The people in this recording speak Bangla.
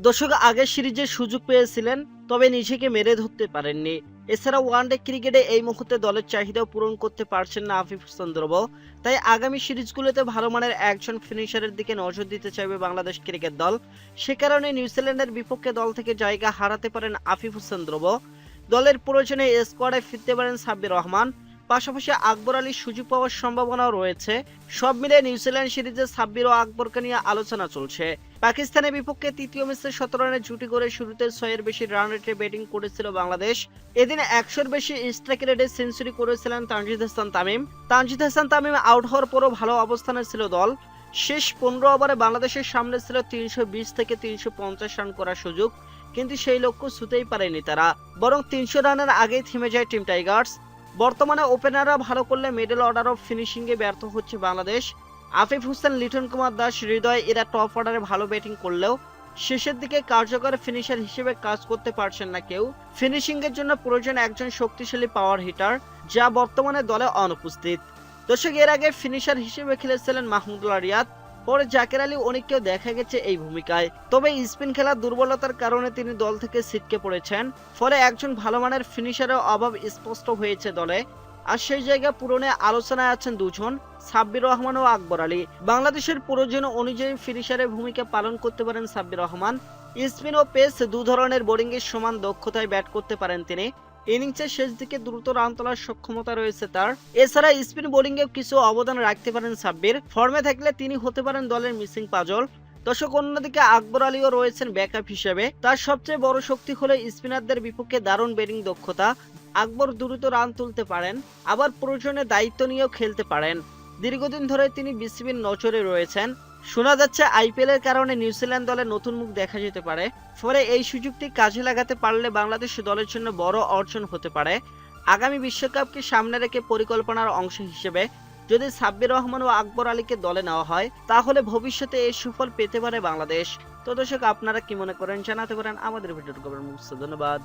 দর্শক আগের সিরিজে সুযোগ পেয়েছিলেন, তবে নিজেকে মেরে ধরতে পারেননি। এছাড়া ওয়ানডে ক্রিকেটে এই মুহূর্তে দলের চাহিদাও পূরণ করতে পারছেন না আফিফ হোসেন ধ্রুব। তাই আগামী সিরিজগুলোতে ভালো মানের একজন ফিনিশারের দিকে নজর দিতে চাইবে বাংলাদেশ ক্রিকেট দল। সে কারণে নিউজিল্যান্ডের বিপক্ষে দল থেকে জায়গা হারাতে পারেন আফিফ হোসেন ধ্রুব। দলের প্রয়োজনে স্কোয়াডে ফিরতে পারেন সাব্বির রহমান। পাশাপাশি আকবর আলীর সুযোগ পাওয়ার সম্ভাবনাও রয়েছে। সব মিলিয়ে নিউজিল্যান্ড সিরিজে সাব্বির ও আকবরকে নিয়ে আলোচনা চলছে। পাকিস্তানের বিপক্ষে তৃতীয় ম্যাচে 17 রানের জুটি করে শুরুতে 6-এর বেশি রান রেটে ব্যাটিং করেছিল বাংলাদেশ। এদিন 100-এর বেশি স্ট্রাইক রেটে সেঞ্চুরি করেছিলেন তানজিদ হাসান তামিম। তানজিদ হাসান তামিম আউট হওয়ার পরও ভালো অবস্থানে ছিল দল। শেষ 15 ওভারে বাংলাদেশের সামনে ছিল 320 থেকে 350 রান করার সুযোগ, কিন্তু সেই লক্ষ্য ছুঁতেই পারেনি তারা, বরং 300 রানের আগেই থেমে যায় টিম টাইগার্স। বর্তমানে ওপেনাররা ভালো করলে মিডল অর্ডার অফ ফিনিশিংয়ে ব্যর্থ হচ্ছে বাংলাদেশ। আফিফ হোসেন, লিটন কুমার দাস, হৃদয় এরা টপ অর্ডারে ভালো ব্যাটিং করলেও শেষের দিকে কার্যকর ফিনিশার হিসেবে কাজ করতে পারছেন না কেউ। ফিনিশিং এর জন্য প্রয়োজন একজন শক্তিশালী পাওয়ার হিটার, যা বর্তমানে দলে অনুপস্থিত। দর্শক এর আগে ফিনিশার হিসেবে খেলেছিলেন মাহমুদুল্লাহ রিয়াদ, পরে জাকের আলী অনেককেও দেখা গেছে এই ভূমিকায়। তবে স্পিন খেলার দুর্বলতার কারণে তিনি দল থেকে ছিটকে পড়েছেন। ফলে একজন ভালো মানের ফিনিশারের অভাব স্পষ্ট হয়েছে দলে। আর সেই জায়গা পূরণে আলোচনায় আছেন দুজন, সাব্বির রহমান ও আকবর আলী। বাংলাদেশের প্রয়োজন অনুযায়ী ফিনিশারের ভূমিকা পালন করতে পারেন সাব্বির রহমান। স্পিন ও পেস দু ধরনের বোলিং এর সমান দক্ষতায় ব্যাট করতে পারেন তিনি। ইনিংসের শেষ দিকে দ্রুত রান তোলার সক্ষমতা রয়েছে তার। এছাড়া স্পিন বোলিং এ কিছু অবদান রাখতে পারেন সাব্বির। ফর্মে থাকলে তিনি হতে পারেন দলের মিসিং পাজল। দর্শক অন্যদিকে আকবর আলীও রয়েছেন ব্যাকআপ হিসেবে। তার সবচেয়ে বড় শক্তি হলো স্পিনারদের বিপক্ষে দারুণ ব্যাটিং দক্ষতা। আকবর দ্রুত রান তুলতে পারেন, আবার প্রয়োজনে দায়িত্ব নিয়েও খেলতে পারেন। দীর্ঘদিন ধরে তিনি বিসিবির নজরে রয়েছেন। শোনা যাচ্ছে আইপিএল এর কারণে নিউজিল্যান্ড দলে নতুন মুখ দেখা যেতে পারে। ফলে এই সুযোগটি কাজে লাগাতে পারলে বাংলাদেশ দলের জন্য বড় অর্জন হতে পারে। আগামী বিশ্বকাপকে সামনে রেখে পরিকল্পনার অংশ হিসেবে যদি সাব্বির রহমান ও আকবর আলীকে দলে নেওয়া হয়, তাহলে ভবিষ্যতে এই সুফল পেতে পারে বাংলাদেশ। তো দর্শক আপনারা কি মনে করেন জানাতে পারেন আমাদের ভিডিওর কমেন্ট বক্সে। ধন্যবাদ।